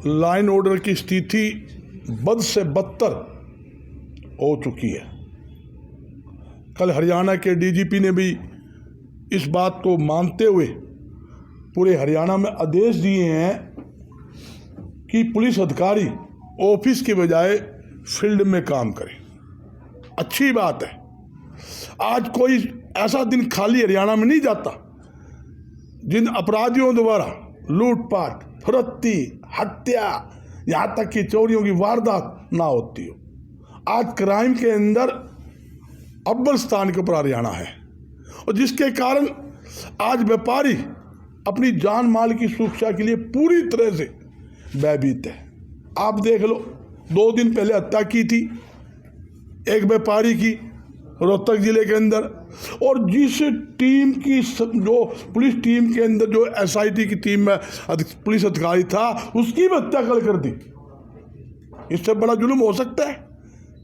Line order की स्थिति बद से बदतर हो चुकी है। कल हरियाणा के डीजीपी ने भी इस बात को मानते हुए पूरे हरियाणा में आदेश दिए हैं कि पुलिस अधिकारी ऑफिस के बजाय फील्ड में काम करें। अच्छी बात है। आज कोई ऐसा दिन खाली हरियाणा में नहीं जाता जिन अपराधियों द्वारा लूटपाट, फुर्ती, हत्या, यहाँ तक कि चोरियों की वारदात ना होती हो। आज क्राइम के अंदर अव्वल स्थान के ऊपर हरियाणा है, और जिसके कारण आज व्यापारी अपनी जान माल की सुरक्षा के लिए पूरी तरह से भयभीत है। आप देख लो, 2 दिन पहले हत्या की थी एक व्यापारी की रोहतक जिले के अंदर, और जिस टीम की जो पुलिस टीम के अंदर जो एसआईटी की टीम में पुलिस अधिकारी था उसकी भी हत्या कर दी। इससे बड़ा जुल्म हो सकता है?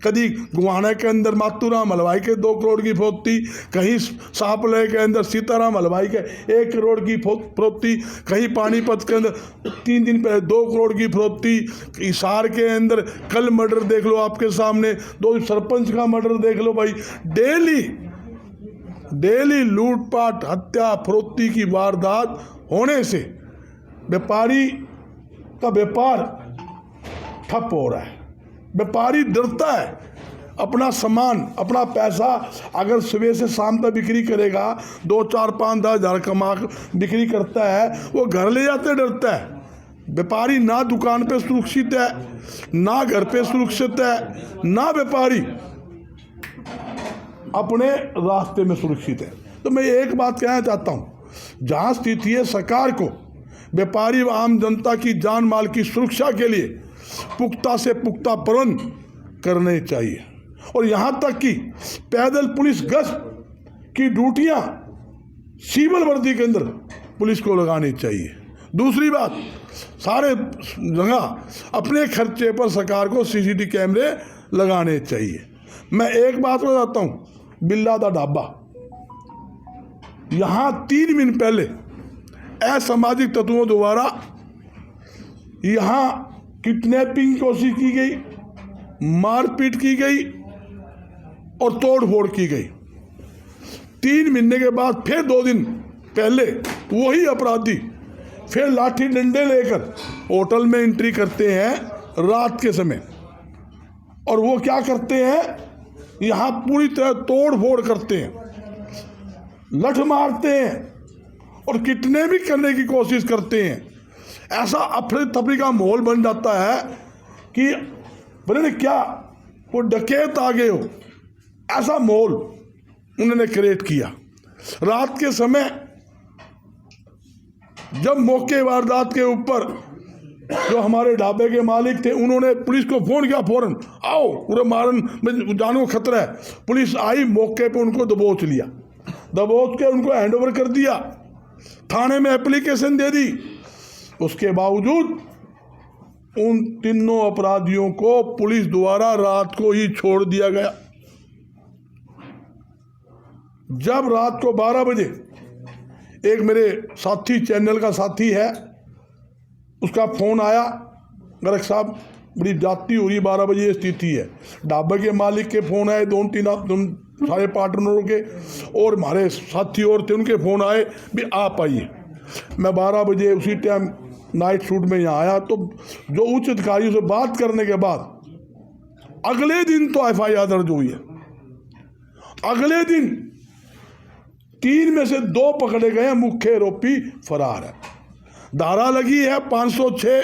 कभी गुवाना के अंदर मातूराम हलवाई के 2 करोड़ की फरोख्ती, कहीं शाहपुर के अंदर सीताराम हलवाई के 1 करोड़ की फरोख्ती, कहीं पानीपत के अंदर 3 दिन पहले 2 करोड़ की फरोख्ती, हिसार के अंदर कल मर्डर देख लो आपके सामने, 2 सरपंच का मर्डर देख लो भाई। डेली लूटपाट, हत्या, फरोख्ती की वारदात होने से व्यापारी का व्यापार ठप हो रहा है। व्यापारी डरता है अपना सामान, अपना पैसा अगर सुबह से शाम तक बिक्री करेगा, 2, 4, 5, 10 हज़ार कमा बिक्री करता है, वो घर ले जाते डरता है। व्यापारी ना दुकान पे सुरक्षित है, ना घर पे सुरक्षित है, ना व्यापारी अपने रास्ते में सुरक्षित है। तो मैं एक बात कहना चाहता हूँ, जहाँ स्थिति है सरकार को व्यापारी व आम जनता की जान माल की सुरक्षा के लिए पुख्ता से पुख्ता प्रबंध करने चाहिए, और यहाँ तक कि पैदल पुलिस गश्त की ड्यूटियाँ सिविल वर्दी के अंदर पुलिस को लगानी चाहिए। दूसरी बात, सारे जगह अपने खर्चे पर सरकार को सीसीटीवी कैमरे लगाने चाहिए। मैं एक बात बताता हूँ, बिल्ला दा ढाबा, यहाँ 3 दिन पहले असामाजिक तत्वों द्वारा यहाँ किडनैपिंग की कोशिश की गई, मारपीट की गई और तोड़फोड़ की गई। 3 महीने के बाद फिर 2 दिन पहले वही अपराधी फिर लाठी डंडे लेकर होटल में एंट्री करते हैं रात के समय, और वो क्या करते हैं, यहाँ पूरी तरह तोड़फोड़ करते हैं, लठ मारते हैं और किडनैपिंग करने की कोशिश करते हैं। ऐसा अफरे तफरी का माहौल बन जाता है कि बोले क्या वो डकैत आ गए हो, ऐसा माहौल उन्होंने क्रिएट किया। रात के समय जब मौके वारदात के ऊपर जो हमारे ढाबे के मालिक थे उन्होंने पुलिस को फोन किया, फौरन आओ, पूरे मारन में जानों को खतरा है। पुलिस आई, मौके पे उनको दबोच लिया, दबोच के उनको हैंडओवर कर दिया, थाने में एप्लीकेशन दे दी। उसके बावजूद उन तीनों अपराधियों को पुलिस द्वारा रात को ही छोड़ दिया गया। जब रात को 12 बजे एक मेरे साथी, चैनल का साथी है, उसका फोन आया, गर्ग साहब बड़ी जाती हो रही, 12 बजे स्थिति है। ढाबे के मालिक के फोन आए, 2-3 सारे पार्टनरों के, और हमारे साथी और थे उनके फोन आए भी आप आइए। मैं 12 बजे उसी टाइम नाइट शूट में यहाँ आया, तो जो उच्च अधिकारियों से बात करने के बाद अगले दिन तो एफआईआर दर्ज हुई है। अगले दिन 3 में से 2 पकड़े गए, मुख्य आरोपी फरार है। धारा लगी है 506,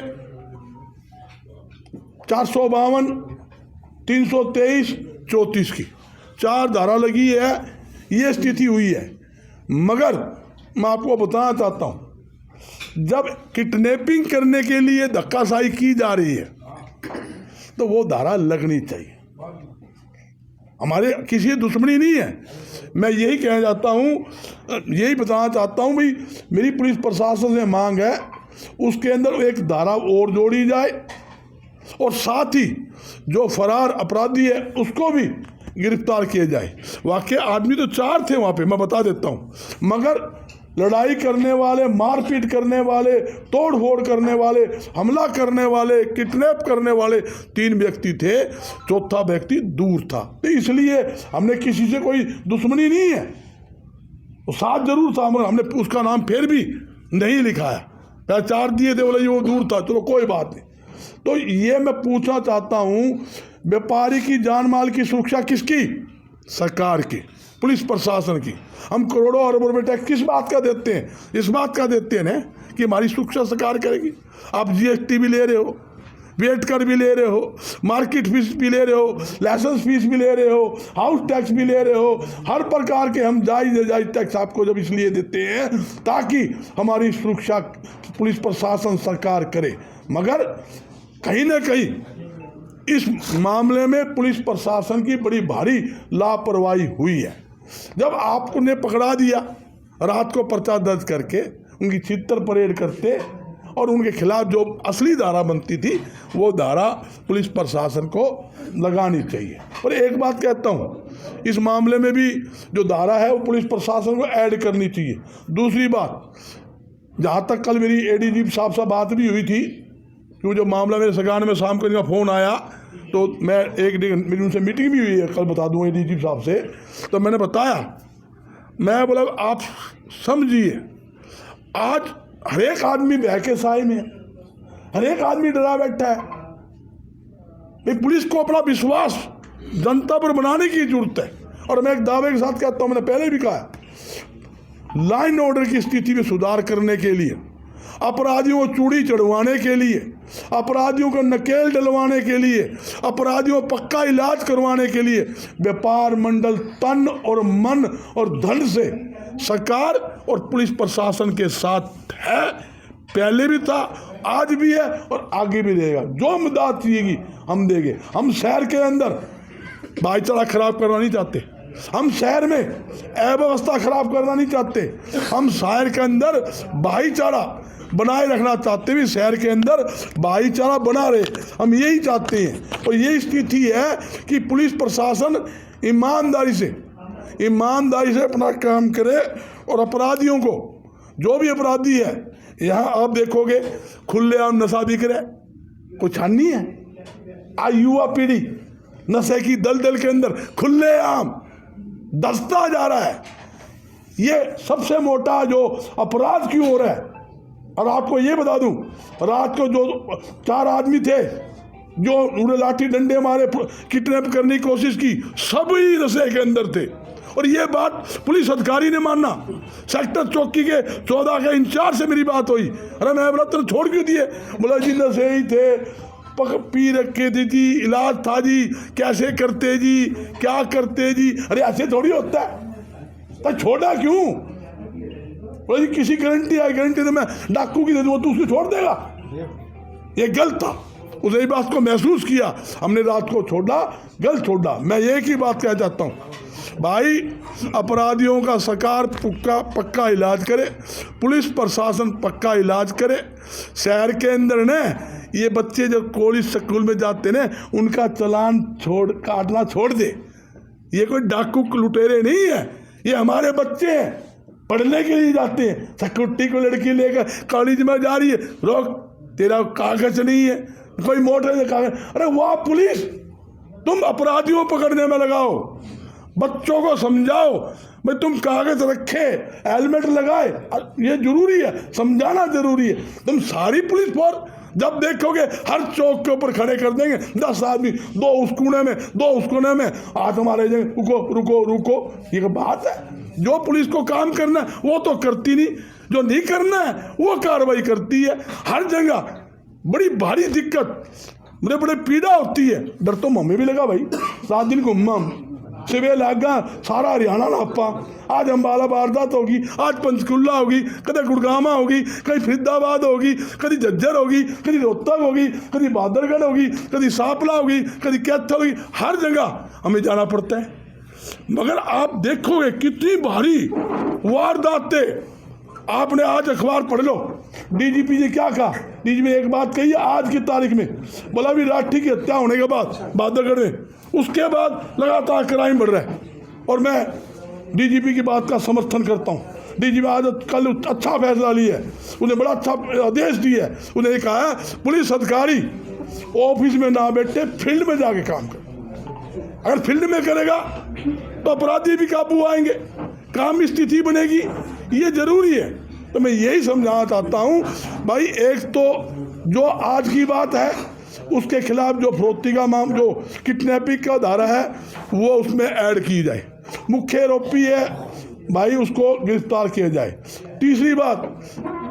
452, 323, 34 की 4 धारा लगी है। ये स्थिति हुई है। मगर मैं आपको बताना चाहता हूँ, जब किडनैपिंग करने के लिए धक्काशाही की जा रही है तो वो धारा लगनी चाहिए। हमारे किसी दुश्मनी नहीं है। मैं यही कहना चाहता हूँ, यही बताना चाहता हूँ भाई, मेरी पुलिस प्रशासन से मांग है उसके अंदर एक धारा और जोड़ी जाए, और साथ ही जो फरार अपराधी है उसको भी गिरफ्तार किया जाए। वाकई आदमी तो 4 थे वहाँ पे, मैं बता देता हूँ, मगर लड़ाई करने वाले, मारपीट करने वाले, तोड़ फोड़ करने वाले, हमला करने वाले, किडनैप करने वाले 3 व्यक्ति थे, चौथा व्यक्ति दूर था। तो इसलिए हमने किसी से कोई दुश्मनी नहीं है, वो साथ जरूर था, मगर हमने उसका नाम फिर भी नहीं लिखाया, पहचान दिए थे, बोले वो दूर था, चलो कोई बात नहीं। तो ये मैं पूछना चाहता हूँ, व्यापारी की जान माल की सुरक्षा किसकी? सरकार की, पुलिस प्रशासन की। हम करोड़ों अरबों रुपए टैक्स किस बात का देते हैं? इस बात का देते हैं ना कि हमारी सुरक्षा सरकार करेगी। आप जीएसटी भी ले रहे हो, वेट कर भी ले रहे हो, मार्केट फीस भी ले रहे हो, लाइसेंस फीस भी ले रहे हो, हाउस टैक्स भी ले रहे हो, हर प्रकार के हम जायज़ टैक्स आपको जब इसलिए देते हैं ताकि हमारी सुरक्षा पुलिस प्रशासन सरकार करे। मगर कहीं ना कहीं इस मामले में पुलिस प्रशासन की बड़ी भारी लापरवाही हुई है। जब आपने पकड़ा दिया, रात को पर्चा दर्ज करके उनकी चित्तर परेड करते और उनके खिलाफ जो असली धारा बनती थी वो धारा पुलिस प्रशासन को लगानी चाहिए। और एक बात कहता हूँ, इस मामले में भी जो धारा है वो पुलिस प्रशासन को ऐड करनी चाहिए। दूसरी बात, जहाँ तक कल मेरी एडीजीपी साहब से बात भी हुई थी, क्योंकि जो मामला मेरे सगान में शाम को इनका फ़ोन आया तो मैं मेरी उनसे मीटिंग भी हुई है, कल बता दूँ एडीजीपी साहब से, तो मैंने बताया, मैं बोला आप समझिए, आज हर एक आदमी बह के साए में, हर एक आदमी डरा बैठा है। भाई पुलिस को अपना विश्वास जनता पर बनाने की जरूरत है। और मैं एक दावे के साथ कहता हूँ, मैंने पहले भी कहा, लाइन ऑर्डर की स्थिति में सुधार करने के लिए, अपराधियों को चूड़ी चढ़वाने के लिए, अपराधियों को नकेल डलवाने के लिए, अपराधियों को पक्का इलाज करवाने के लिए व्यापार मंडल तन और मन और धन से सरकार और पुलिस प्रशासन के साथ है। पहले भी था, आज भी है और आगे भी रहेगा। जो मदद चाहिएगी हम देंगे। हम शहर के अंदर भाईचारा खराब करना नहीं चाहते, हम शहर में अव्यवस्था खराब करना नहीं चाहते, हम शहर के अंदर भाईचारा बनाए रखना चाहते हैं। शहर के अंदर भाईचारा बना रहे, हम यही चाहते हैं। और यही स्थिति है कि पुलिस प्रशासन ईमानदारी से अपना काम करे और अपराधियों को, जो भी अपराधी है, यहाँ आप देखोगे खुलेआम नशा बिक रहा है, कोई छान नहीं है। आज युवा पीढ़ी नशे की दलदल के अंदर खुलेआम दसता जा रहा है। ये सबसे मोटा जो अपराध की ओर है। और आपको ये बता दूं, रात को जो 4 आदमी थे जो उन्हें लाठी डंडे मारे, किडनैप करने की कोशिश की, सभी नशे के अंदर थे। और ये बात पुलिस अधिकारी ने माना। सेक्टर चौकी के 14 के इंचार्ज से मेरी बात हुई, अरे मैं बोला तुम छोड़ क्यों दिए? बोला जी नशे ही थे, पी रखे थे जी, इलाज था जी, कैसे करते जी, क्या करते जी। अरे ऐसे थोड़ी होता है, तो छोड़ा क्यों? बोला जी किसी गारंटी है, गारंटी तो मैं डाकू की दे दूँगा, तू उसको छोड़ देगा? ये गलत था। उस एक बात को महसूस किया, हमने रात को छोड़ा, गलत छोड़ा। मैं एक ही बात कहना चाहता हूँ, भाई अपराधियों का सरकार पक्का इलाज करे, पुलिस प्रशासन पक्का इलाज करे। शहर के अंदर न ये बच्चे जब कॉलेज स्कूल में जाते ना, उनका चालान काटना छोड़ दे। ये कोई डाकू लुटेरे नहीं है, ये हमारे बच्चे हैं, पढ़ने के लिए जाते हैं। सिक्योरिटी को लड़की लेकर कॉलेज में जा रही है, रोक, तेरा कागज नहीं है, कोई मोटर कागज। अरे वाह पुलिस, तुम अपराधियों पकड़ने में लगाओ, बच्चों को समझाओ भाई तुम कागज रखे, हेलमेट लगाए, ये जरूरी है, समझाना जरूरी है। तुम सारी पुलिस फोर्स जब देखोगे हर चौक के ऊपर खड़े कर देंगे 10 आदमी, 2 उस कोने में, 2 उस कोने में, आज हमारे रुको रुको रुको। ये बात है, जो पुलिस को काम करना है वो तो करती नहीं, जो नहीं करना है वो कार्रवाई करती है। हर जगह बड़ी भारी दिक्कत, मुझे बड़े पीड़ा होती है। डर तो मम्मी भी लगा भाई, 7 दिन घूमा सिवे लागा सारा हरियाणा नापा। आज अम्बाला वारदात होगी, आज पंचकुला होगी, कदे गुड़गामा होगी, कहीं फरीदाबाद होगी, कभी झज्जर होगी, कभी रोहतक होगी, कभी बहादुरगढ़ होगी, कभी सांपला होगी, कभी कैथल होगी। हर जगह हमें जाना पड़ता है। मगर आप देखोगे कितनी भारी वारदातें। आपने आज अखबार पढ़ लो, डीजीपी जी क्या कहा? डीजीपी ने एक बात कही आज की तारीख में, बोला भी राठी की हत्या होने के बाद बहादुरगढ़ में, उसके बाद लगातार क्राइम बढ़ रहा है। और मैं डीजीपी की बात का समर्थन करता हूँ। डीजी आज कल अच्छा फैसला लिया है, उन्हें बड़ा अच्छा आदेश दिया है। उन्हें कहा पुलिस अधिकारी ऑफिस में ना बैठे फील्ड में जाके काम करे। अगर फील्ड में करेगा तो अपराधी भी काबू आएंगे, काम की स्थिति बनेगी, ये जरूरी है। तो मैं यही समझाना चाहता हूँ भाई, एक तो जो आज की बात है उसके खिलाफ जो फरोख्ती का जो किडनैपिंग का धारा है वो उसमें ऐड की जाए, मुख्य आरोपी है भाई उसको गिरफ्तार किया जाए। तीसरी बात,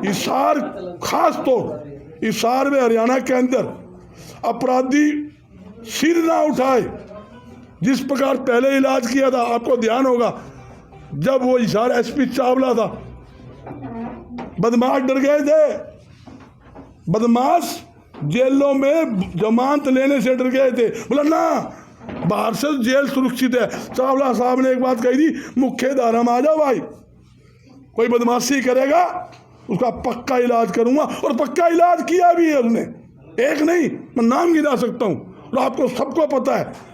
हिसार, खास तौर हिसार में हरियाणा के अंदर अपराधी सिर ना उठाए, जिस प्रकार पहले इलाज किया था, आपको ध्यान होगा जब वो हिसार एसपी चावला था, बदमाश डर गए थे, बदमाश जेलों में जमानत लेने से डर गए थे, बोला ना बाहर से जेल सुरक्षित है। चावला साहब ने एक बात कही थी, मुख्य धारा में आ जाओ भाई, कोई बदमाशी करेगा उसका पक्का इलाज करूंगा, और पक्का इलाज किया भी है उसने, एक नहीं मैं नाम गिना सकता हूं, और आपको सबको पता है।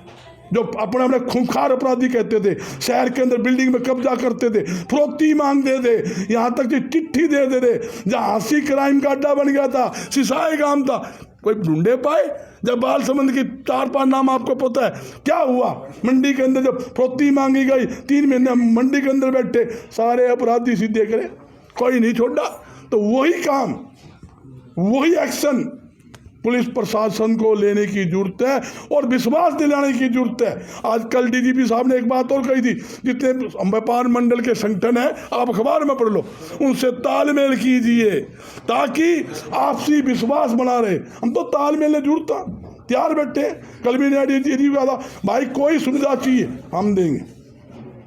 जो अपने अपने खूंखार अपराधी कहते थे, शहर के अंदर बिल्डिंग में कब्जा करते थे, फरोख्ती मांगते थे, यहाँ तक कि चिट्ठी देते थे, जहाँ हंसी क्राइम का अड्डा बन गया था, सिसाई काम था, कोई ढूंढे पाए? जब बाल संबंध की 4-5 नाम आपको पता है क्या हुआ मंडी के अंदर, जब फरोख्ती मांगी गई 3 महीने मंडी के अंदर बैठे, सारे अपराधी सीधे करे, कोई नहीं छोड़ा। तो वही काम, वही एक्शन पुलिस प्रशासन को लेने की जरूरत है और विश्वास दिलाने की जरूरत है। आजकल डीजीपी साहब ने एक बात और कही थी, जितने व्यापार मंडल के संगठन है आप अखबार में पढ़ लो, उनसे तालमेल कीजिए ताकि आपसी विश्वास बना रहे। हम तो तालमेल ने जुड़ता तैयार बैठे। कल भी डीजीपी कहा था भाई कोई सुविधा चाहिए हम देंगे,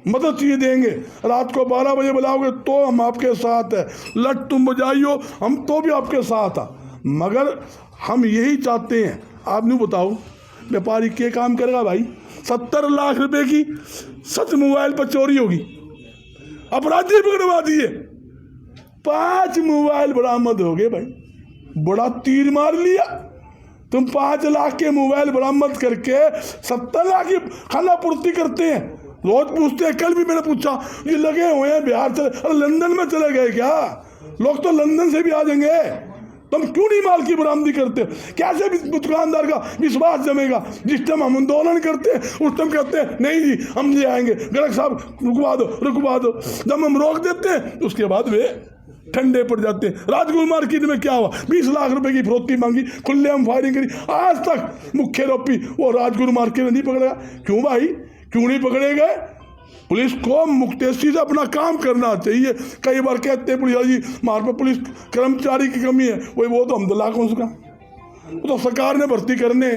मदद चाहिए देंगे, रात को 12 बजे बुलाओगे तो हम आपके साथ है, लट तुम बजाइयो हम तो भी आपके साथ है। मगर हम यही चाहते हैं, आप नहीं बताओ व्यापारी क्या काम करेगा भाई? 70 लाख रुपए की सच मोबाइल पर चोरी होगी, अपराधी पकड़वा दिए, 5 मोबाइल बरामद हो गए भाई, बड़ा तीर मार लिया। तुम 5 लाख के मोबाइल बरामद करके 70 लाख की खाना पूर्ति करते हैं। रोज पूछते हैं, कल भी मैंने पूछा ये लगे हुए हैं बिहार चले, अरे लंदन में चले गए क्या? लोग तो लंदन से भी आ जाएंगे, तुम क्यों नहीं माल की बरामदी करते? कैसे दुकानदार का विश्वास जमेगा? जिस टाइम हम आंदोलन करते हैं उस टाइम कहते हैं नहीं जी हम ले आएंगे, गलत साहब रुकवा दो। जब हम रोक देते हैं तो उसके बाद वे ठंडे पड़ जाते हैं। राजगुरु मार्केट में क्या हुआ? 20 लाख रुपए की फरोख्ती मांगी, खुलेआम फायरिंग करी, आज तक मुख्य आरोपी वो राजगुरु मार्केट में नहीं पकड़ा। क्यों भाई, क्यों नहीं पकड़े गए? पुलिस को मुक्तेशी से अपना काम करना चाहिए। कई बार कहते हैं पुलिस जी हमारे पे पुलिस कर्मचारी की कमी है, वो तो हमदल्ला कौन उसका, वो तो सरकार ने भर्ती करने।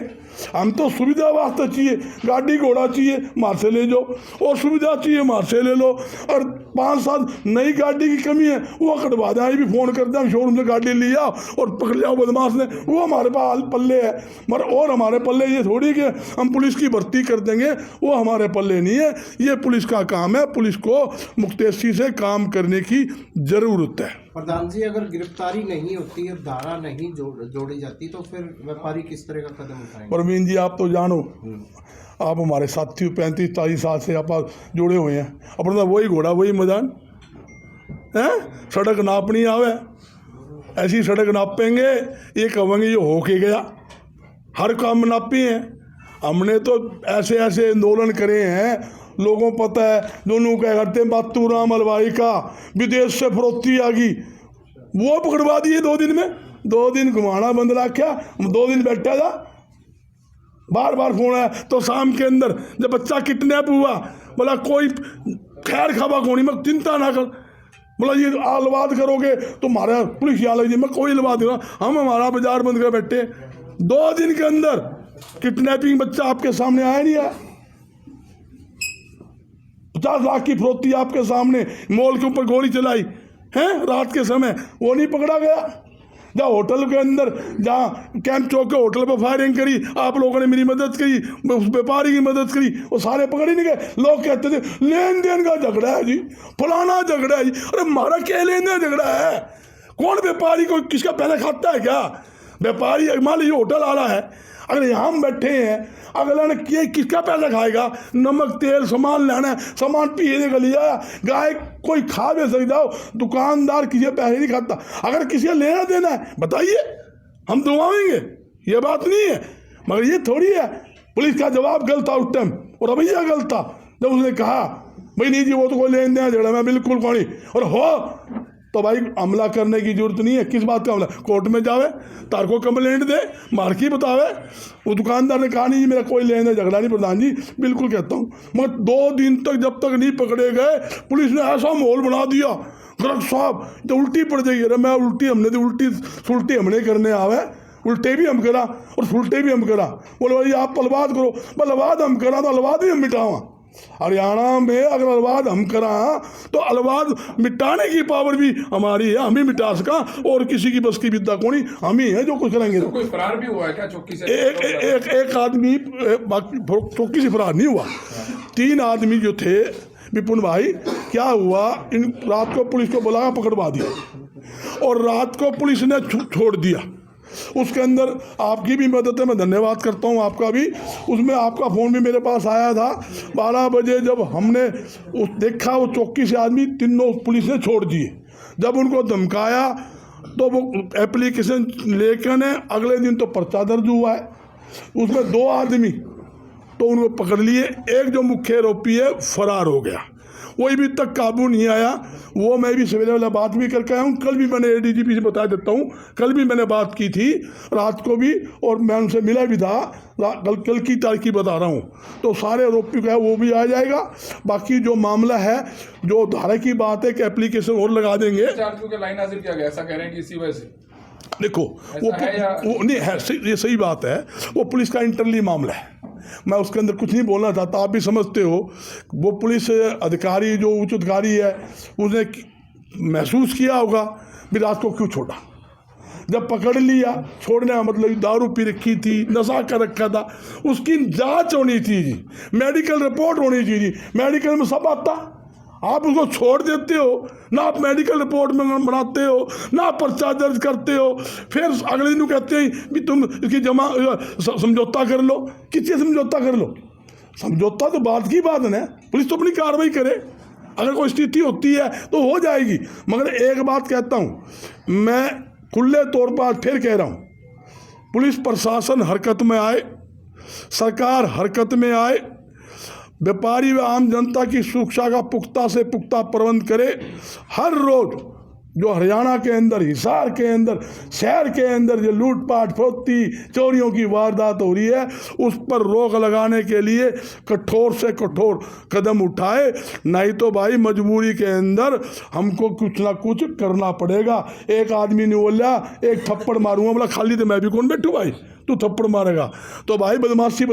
हम तो सुविधा वास्ते चाहिए, गाड़ी घोड़ा चाहिए मार से ले जाओ, और सुविधा चाहिए मार से ले लो। और 5-7 नई गाड़ी की कमी है वो कटवा दें, भी फ़ोन कर दें शोरूम से गाड़ी लिया और पकड़ लिया बदमाश ने, वो हमारे पास पल्ले है। मगर और हमारे पल्ले ये थोड़ी कि हम पुलिस की भर्ती कर देंगे, वो हमारे पल्ले नहीं है। ये पुलिस का काम है, पुलिस को मुक्तेशी से काम करने की ज़रूरत है। प्रधान जी, अगर गिरफ्तारी नहीं होती है, धारा नहीं जोड़ी जाती, तो फिर व्यापारी किस तरह का कदम उठाएंगे? परवीन जी आप तो जानो, आप हमारे साथी 35-40 साल से आप जुड़े हुए हैं, अपना वही घोड़ा वही मैदान है। सड़क नापनी आवे, ऐसी सड़क नापेंगे, ये कहेंगे ये होके गया, हर काम नापी हैं। हमने तो ऐसे ऐसे आंदोलन करे हैं, लोगों को पता है, दोनों क्या करते हैं, बातूराम अलवाई का विदेश से फरोख्ती आ गई, वो पकड़वा दिए 2 दिन में। 2 दिन घुमाना बंद रखा, 2 दिन बैठा था, बार बार फोन आया। तो शाम के अंदर जब बच्चा किडनैप हुआ, बोला कोई खैर खबा कोनी, मैं चिंता ना कर, बोला ये अलवाद करोगे तो हमारा पुलिस यहाँ लग जाए। मैं कोई अलवाद नहीं, हम हमारा बाजार बंद कर बैठे। 2 दिन के अंदर किडनैपिंग बच्चा आपके सामने आया नहीं आया, 50 लाख की फरोख्ती आपके सामने, मॉल के ऊपर गोली चलाई है रात के समय, वो नहीं पकड़ा गया। जहाँ होटल के अंदर, जहाँ कैंप चौक के होटल पर फायरिंग करी, आप लोगों ने मेरी मदद करी, उस व्यापारी की मदद करी, वो सारे पकड़ ही नहीं गए। लोग कहते थे लेन देन का झगड़ा है जी, फलाना झगड़ा है जी। अरे हमारा क्या लेन देन झगड़ा है? कौन व्यापारी को किसका पहले खाता है क्या? व्यापारी मान लीजिए होटल आ रहा है, अगर यहाँ हम बैठे हैं, अगला ने किए किसका पैसा खाएगा? नमक तेल सामान लेना है, सामान पीने का लिया, गाय कोई खा भी सकता हो, दुकानदार किसी पैसे नहीं खाता। अगर किसी का लेना देना है बताइए, हम दुआएंगे, ये बात नहीं है। मगर ये थोड़ी है पुलिस का जवाब गलत था उस टाइम, और रवैया गलत था जब उसने कहा भाई नहीं जी वो तो कोई लेन देना झगड़ा में बिल्कुल कौन, और हो तो भाई हमला करने की जरूरत नहीं है। किस बात का हमला? कोर्ट में जावे, तार को कंप्लेंट दे, मार्की बतावे। वो दुकानदार ने कहा नहीं जी मेरा कोई लेन देना झगड़ा नहीं प्रधान जी, बिल्कुल कहता हूँ। मगर 2 दिन तक जब तक नहीं पकड़े गए, पुलिस ने ऐसा माहौल बना दिया, गर्ग साहब तो उल्टी पड़ जाएगी। अरे मैं उल्टी हमने तो उल्टी सुल्टी हमने करने आवे, उल्टे भी हम करा और सुल्टे भी हम करा। बोले भाई आप अलवाद करो, बोले अलवाद हम करा तो अलवाद भी हम मिटावा। हरियाणा में अगर अलवाद हम करा तो अलवाद मिटाने की पावर भी हमारी है, हम ही मिटा सका, और किसी की बस की विद्या कोनी, हम ही है जो कुछ करेंगे। तो कोई फरार भी हुआ है क्या चौकी से? एक आदमी बाकी चौकी से फरार नहीं हुआ, 3 आदमी जो थे। विपुल भाई क्या हुआ, इन रात को पुलिस को बुलाया, पकड़वा दिया, और रात को पुलिस ने छोड़ दिया। उसके अंदर आपकी भी मदद है, मैं धन्यवाद करता हूं आपका भी। उसमें आपका फ़ोन भी मेरे पास आया था 12 बजे, जब हमने देखा वो चौकी से आदमी तीनों पुलिस ने छोड़ दिए। जब उनको धमकाया तो वो एप्लीकेशन लेकर ने अगले दिन तो पर्चा दर्ज हुआ है, उसमें 2 आदमी तो उनको पकड़ लिए। एक जो मुख्य आरोपी है फरार हो गया, वो अभी तक काबू नहीं आया। वो मैं भी सवेरे वाला बात भी करके आया हूँ, कल भी मैंने ADGP से बता देता हूँ, कल भी मैंने बात की थी रात को भी, और मैं उनसे मिला भी था। कल की तारीख की बता रहा हूँ, तो सारे आरोपी का है वो भी आ जाएगा। बाकी जो मामला है, जो धारा की बात है कि एप्लीकेशन और लगा देंगे, लाइन हाजिर किया गया, ऐसा कह रहे हैं कि इसी वजह से। देखो वो नहीं है, ये सही बात है, वो पुलिस का इंटरनली मामला है, मैं उसके अंदर कुछ नहीं बोलना चाहता। आप भी समझते हो, वो पुलिस अधिकारी जो उच्च अधिकारी है उसने महसूस किया होगा भी रात को क्यों छोड़ा। जब पकड़ लिया, छोड़ने का मतलब दारू पी रखी थी, नशा कर रखा था, उसकी जांच होनी थी जी, मेडिकल रिपोर्ट होनी थी जी। मेडिकल में सब आता, आप उसको छोड़ देते हो ना, आप मेडिकल रिपोर्ट में बनाते हो ना, पर्चा दर्ज करते हो, फिर अगले दिन कहते हैं कि तुम इसकी जमा समझौता कर लो। किससे समझौता कर लो? समझौता तो बात की बात है ना, पुलिस तो अपनी कार्रवाई करे, अगर कोई स्थिति होती है तो हो जाएगी। मगर एक बात कहता हूँ, मैं खुले तौर पर आज फिर कह रहा हूँ, पुलिस प्रशासन हरकत में आए, सरकार हरकत में आए, व्यापारी व आम जनता की सुरक्षा का पुख्ता से पुख्ता प्रबंध करे। हर रोज जो हरियाणा के अंदर, हिसार के अंदर, शहर के अंदर जो लूटपाट फरोख्ती चोरियों की वारदात हो रही है, उस पर रोक लगाने के लिए कठोर से कठोर कदम उठाए, नहीं तो भाई मजबूरी के अंदर हमको कुछ ना कुछ करना पड़ेगा। एक आदमी ने बोला एक थप्पड़ मारूंगा, बोला खाली तो मैं भी कौन बैठूँ भाई, तू थप्पड़ मारेगा तो भाई बदमाशी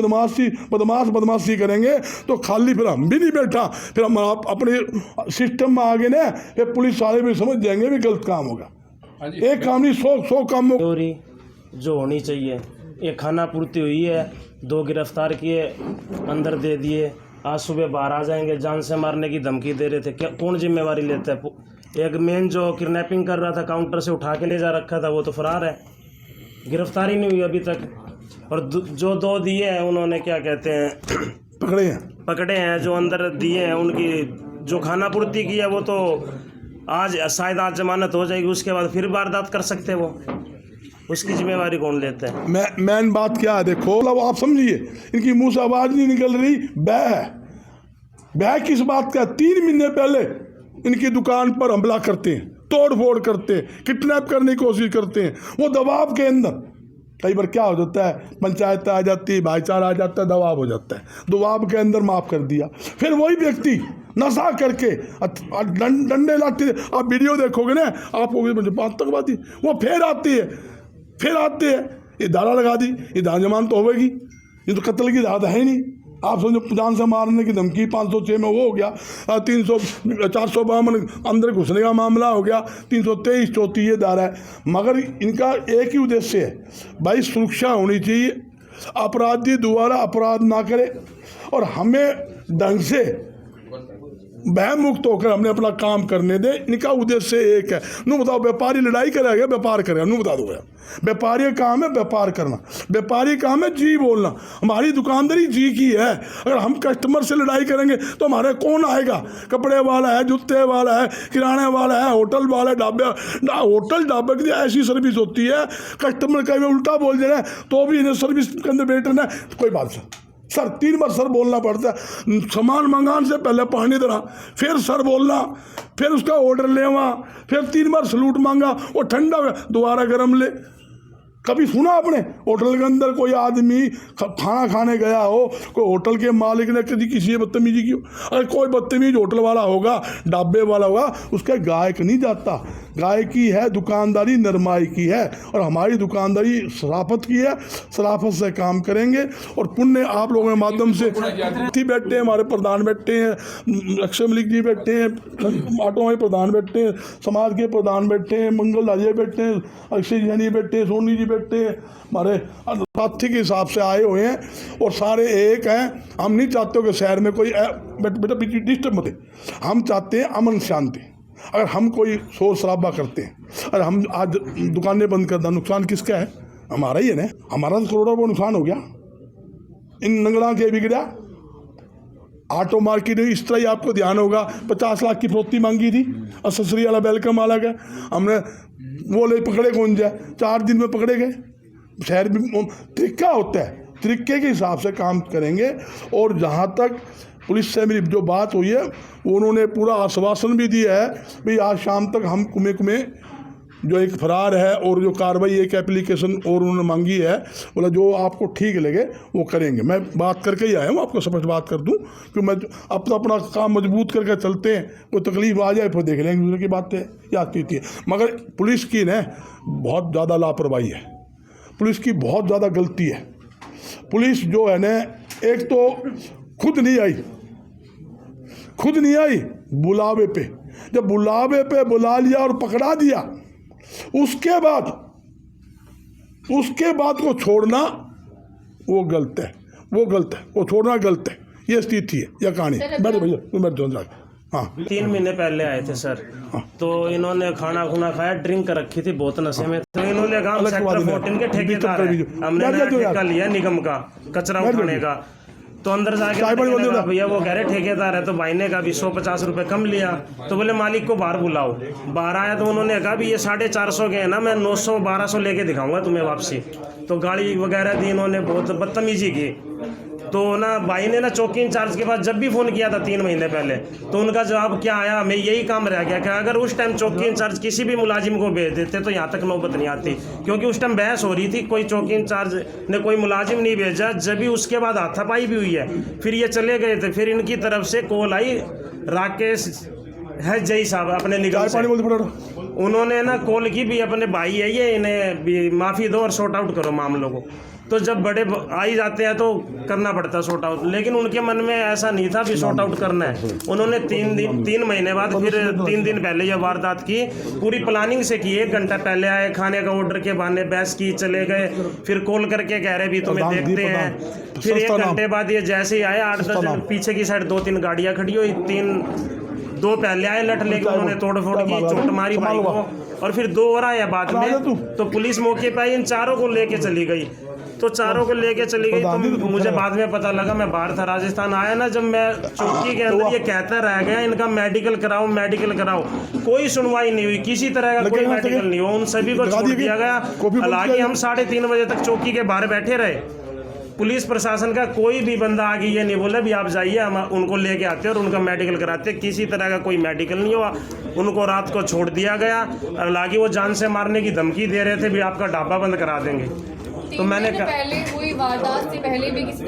करेंगे तो खाली फिर हम भी नहीं बैठा, फिर हम आप अपने सिस्टम में आगे ना, ये पुलिस वाले भी समझ जाएंगे भी गलत काम होगा। एक काम नहीं, 100 काम चोरी जो होनी चाहिए, ये खाना पूर्ति हुई है, 2 गिरफ्तार किए, अंदर दे दिए, आज सुबह बाहर आ जाएंगे, जान से मारने की धमकी दे रहे थे। क्या कौन जिम्मेवारी लेता है? एक मेन जो किडनैपिंग कर रहा था, काउंटर से उठा के ले जा रखा था, वो तो फरार है, गिरफ्तारी नहीं हुई अभी तक। और जो 2 दिए हैं उन्होंने क्या कहते हैं पकड़े हैं, जो अंदर दिए हैं उनकी जो खाना पूर्ति की है, वो तो आज शायद आज जमानत हो जाएगी, उसके बाद फिर वारदात कर सकते हैं, वो उसकी जिम्मेवारी कौन लेता है? मैन बात क्या है, देखो अब आप समझिए, इनकी मुंह से आवाज़ नहीं निकल रही, बह किस बात का? 3 महीने पहले इनकी दुकान पर हमला करते हैं, तोड़ फोड़ करते हैं, किडनैप करने की कोशिश करते हैं, वो दबाव के अंदर। कई बार क्या हो जाता है, पंचायत आ जाती है, भाईचारा आ जाता है, दबाव हो जाता है, दबाव के अंदर माफ़ कर दिया, फिर वही व्यक्ति नशा करके डंडे लाते, आप वीडियो देखोगे ना आप मुझे आतंकवादी, वो फिर आते हैं, ये धारा लगा दी, ये धारा जमानत तो होगी, ये तो कत्ल की धारा है ही नहीं। आप समझो जान से मारने की धमकी 506 में वो हो गया, 452 अंदर घुसने का मामला हो गया, 323 34 ये धारा है। मगर इनका एक ही उद्देश्य है भाई, सुरक्षा होनी चाहिए, अपराधी दोबारा अपराध ना करे, और हमें ढंग से भय मुक्त होकर हमने अपना काम करने दे। इनका उद्देश्य एक है, नू बताओ व्यापारी लड़ाई करेगा व्यापार करेगा, नू बता दो यार। व्यापारी का काम है व्यापार करना, व्यापारी का काम है जी बोलना। हमारी दुकानदारी जी की है। अगर हम कस्टमर से लड़ाई करेंगे तो हमारे कौन आएगा? कपड़े वाला है, जूते वाला है, किराने वाला है, होटल वाला है, होटल ढाबे की ऐसी सर्विस होती है, कस्टमर का उल्टा बोल दे रहे हैं तो भी इन्हें सर्विस के अंदर बैठना है। कोई बात सर 3 बार सर बोलना पड़ता है। सामान मंगाने से पहले पानी देना, फिर सर बोलना, फिर उसका ऑर्डर लेवा, फिर 3 बार सलूट मांगा, वो ठंडा दोबारा गर्म ले। कभी सुना आपने होटल के अंदर कोई आदमी खाना खाने गया हो, कोई होटल के मालिक ने कभी किसी से बदतमीजी की हो? अगर कोई बदतमीज होटल वाला होगा, ढाबे वाला होगा, उसका गायक नहीं जाता। गायकी है दुकानदारी, नरमाई की है। और हमारी दुकानदारी शराफत की है, शराफत से काम करेंगे। और पुण्य आप लोगों के माध्यम से बैठे हैं, हमारे प्रधान बैठे हैं, अक्षय मलिक जी बैठे हैं, ऑटो में प्रधान बैठे हैं, समाज के प्रधान बैठे हैं, मंगल राजे बैठे हैं, अक्षय जैनी बैठे हैं, सोनी जी बैठे हैं, हमारे साथी के हिसाब से आए हुए हैं। और सारे एक हैं। हम नहीं चाहते हो कि शहर में कोई बेटा डिस्टर्ब मत। हम चाहते हैं अमन शांति। अगर हम कोई शोर शराबा करते हैं, अगर हम आज दुकानें बंद कर दें, नुकसान किसका है? हमारा ही है ना। हमारा तो करोड़ों का नुकसान हो गया। इन नंगड़ा के बिगड़ा ऑटो मार्केट में इस तरह ही आपको ध्यान होगा 50 लाख की फरोख्ती मांगी थी, अससरी वाला वेलकम वाला का हमने वो ले पकड़े कौन जाए, 4 दिन में पकड़े गए। शहर में तरीका होता है, तरीके के हिसाब से काम करेंगे। और जहाँ तक पुलिस से मेरी जो बात हुई है, उन्होंने पूरा आश्वासन भी दिया है भाई आज शाम तक हम कुमे जो एक फरार है और जो कार्रवाई एक एप्लीकेशन और उन्होंने मांगी है, बोला जो आपको ठीक लगे वो करेंगे। मैं बात करके ही आया हूँ, आपको स्पष्ट बात कर दूँ कि मैं अपना काम मजबूत करके चलते हैं। कोई तकलीफ आ जाए फिर देख लेंगे, दूसरे की बातें याद होती है। मगर पुलिस की न बहुत ज़्यादा लापरवाही है, पुलिस की बहुत ज़्यादा गलती है। पुलिस जो है न, एक तो खुद नहीं आई बुलावे पे, जब बुलावे पे बुला लिया और पकड़ा दिया, उसके बाद को छोड़ना वो गलत है, वो छोड़ना गलत है। ये स्थिति है, यह कहानी। बैठो भैया, तुम बैठ जाओ। हाँ 3 महीने पहले आए थे सर। तो इन्होंने खाना खुना खाया, ड्रिंक रखी थी, बहुत नशे में। तो इन्होंने कहा सेक्टर 14 के ठेकेदार हैं, हमने ठेका लिया निगम का कचरा उठाने का। तो अंदर जाके भैया वो कह रहे ठेकेदार है, तो भाई ने कहा भी 150 रुपये कम लिया। तो बोले मालिक को बाहर बुलाओ। बाहर आया तो उन्होंने कहा भी ये 450 के है ना, मैं 900-1200 लेके दिखाऊंगा तुम्हें वापसी। तो गाड़ी वगैरह दी, इन्होंने बहुत बदतमीजी की। तो ना भाई ने ना चौकी इंचार्ज के पास जब भी फ़ोन किया था 3 महीने पहले, तो उनका जवाब क्या आया, हमें यही काम रह गया कि अगर उस टाइम चौकी इंचार्ज किसी भी मुलाजिम को भेज देते तो यहाँ तक नौबत नहीं आती। क्योंकि उस टाइम बहस हो रही थी, कोई चौकी इंचार्ज ने कोई मुलाजिम नहीं भेजा। जब भी उसके बाद हाथापाई भी हुई है, फिर ये चले गए थे। फिर इनकी तरफ से कॉल आई, राकेश है जय साहब अपने निगम से, उन्होंने ना कॉल की भी अपने भाई है ये, इन्हें भी माफ़ी दो और सॉर्ट आउट करो मामलों को। तो जब बड़े आ ही जाते हैं तो करना पड़ता है सॉर्ट आउट, लेकिन उनके मन में ऐसा नहीं था भी सॉर्ट आउट करना है। उन्होंने 3 महीने बाद फिर 3 दिन पहले यह वारदात की, पूरी प्लानिंग से की। 1 घंटा पहले आए, खाने का ऑर्डर के बहाने बहस की, चले गए। फिर कॉल करके कह रहे भी तुम्हें देखते हैं। फिर 1 घंटे बाद ये जैसे ही आए, 8-10 दिन पीछे की साइड 2-3 गाड़ियाँ खड़ी हुई, 2 पहले आए लठ लेकर, उन्होंने तोड़ फोड़ की, चोट मारी भाई को। और फिर 2 और आया बाद में, तो पुलिस मौके पर आई, इन चारों को लेके चली गई। तो चारों को लेके चली गई। तो मुझे बाद में पता लगा, मैं बाहर था राजस्थान आया ना, जब मैं चौकी के अंदर ये कहता रह गया इनका मेडिकल कराओ, कोई सुनवाई नहीं हुई, किसी तरह का कोई मेडिकल नहीं हुआ, उन सभी को छोड़ दिया गया। हालांकि हम 3:30 बजे तक चौकी के बाहर बैठे रहे। पुलिस प्रशासन का कोई भी बंदा आगे ये नहीं बोला भी आप जाइए, हम उनको लेके आते और उनका मेडिकल कराते। किसी तरह का कोई मेडिकल नहीं हुआ, उनको रात को छोड़ दिया गया। हालांकि वो जान से मारने की धमकी दे रहे थे भी आपका ढाबा बंद करा देंगे। तो मैंने पहले हुई वारदात से पहले भी किसी